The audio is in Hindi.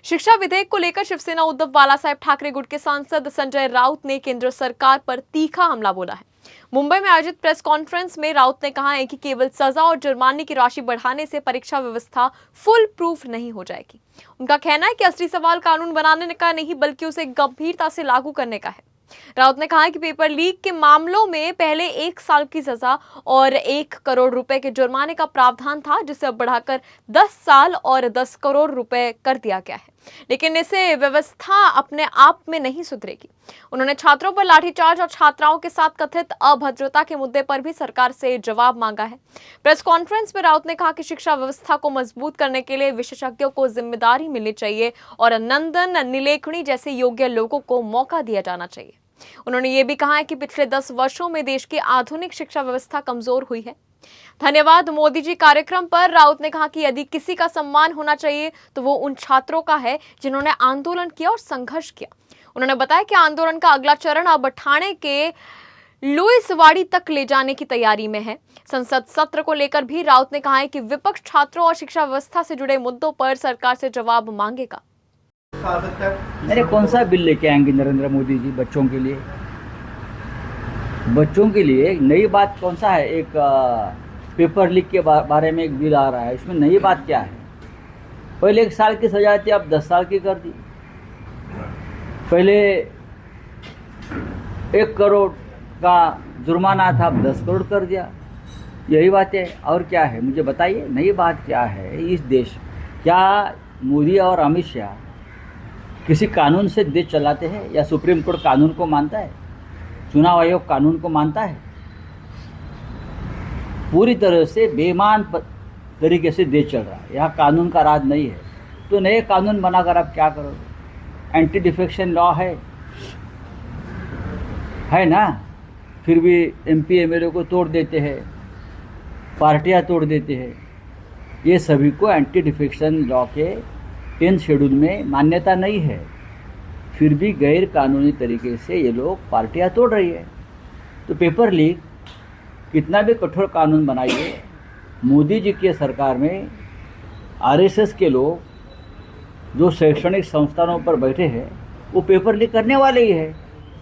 शिक्षा विधेयक को लेकर शिवसेना उद्धव बालासाहेब ठाकरे गुट के सांसद संजय राउत ने केंद्र सरकार पर तीखा हमला बोला है। मुंबई में आयोजित प्रेस कॉन्फ्रेंस में राउत ने कहा है कि केवल सजा और जुर्माने की राशि बढ़ाने से परीक्षा व्यवस्था फुल प्रूफ नहीं हो जाएगी। उनका कहना है कि असली सवाल कानून बनाने का नहीं बल्कि उसे गंभीरता से लागू करने का है। राउत ने कहा कि पेपर लीक के मामलों में पहले 1 साल की सजा और 1 करोड़ रुपए के जुर्माने का प्रावधान था, जिसे अब बढ़ाकर 10 साल और 10 करोड़ रुपए कर दिया गया है, लेकिन इससे व्यवस्था अपने आप में नहीं सुधरेगी। उन्होंने छात्रों पर लाठीचार्ज और छात्राओं के साथ कथित अभद्रता के मुद्दे पर भी सरकार से जवाब मांगा है। प्रेस कॉन्फ्रेंस में राउत ने कहा कि शिक्षा व्यवस्था को मजबूत करने के लिए विशेषज्ञों को जिम्मेदारी मिलनी चाहिए और नंदन नीलेकणी जैसे योग्य लोगों को मौका दिया जाना चाहिए। उन्होंने ये भी कहा है कि पिछले 10 वर्षों में देश की आधुनिक शिक्षा व्यवस्था कमजोर हुई है। धन्यवाद मोदी जी कार्यक्रम पर राउत ने कहा कि यदि किसी का सम्मान होना चाहिए तो वो उन छात्रों का है जिन्होंने आंदोलन किया और संघर्ष किया। उन्होंने बताया कि आंदोलन का अगला चरण अब ठाणे के लुईसवाड़ी तक ले जाने की तैयारी में है। संसद सत्र को लेकर भी राउत ने कहा है कि विपक्ष छात्रों और शिक्षा व्यवस्था से जुड़े मुद्दों पर सरकार से जवाब मांगेगा। अरे कौन सा बिल लेके आएंगे नरेंद्र मोदी जी बच्चों के लिए? बच्चों के लिए नई बात कौन सा है? एक पेपर लीक के बारे में एक बिल आ रहा है, इसमें नई बात क्या है? पहले 1 साल की सजा थी, अब 10 साल की कर दी। पहले 1 करोड़ का जुर्माना था, अब 10 करोड़ कर दिया। यही बात है, और क्या है? मुझे बताइए नई बात क्या है इस देश? क्या मोदी और अमित शाह किसी कानून से देश चलाते हैं या सुप्रीम कोर्ट कानून को मानता है? चुनाव आयोग कानून को मानता है? पूरी तरह से बेईमान तरीके से देश चल रहा है, यहाँ कानून का राज नहीं है। तो नए कानून बनाकर आप क्या करोगे? एंटी डिफेक्शन लॉ है ना, फिर भी एमपी एमएलए को तोड़ देते हैं, पार्टियां तोड़ देते हैं। ये सभी को एंटी डिफेक्शन लॉ के 10th शेड्यूल में मान्यता नहीं है, फिर भी गैर कानूनी तरीके से ये लोग पार्टियां तोड़ रही है। तो पेपर लीक कितना भी कठोर कानून बनाइए, मोदी जी की सरकार में आरएसएस के लोग जो शैक्षणिक संस्थानों पर बैठे हैं वो पेपर लीक करने वाले ही है।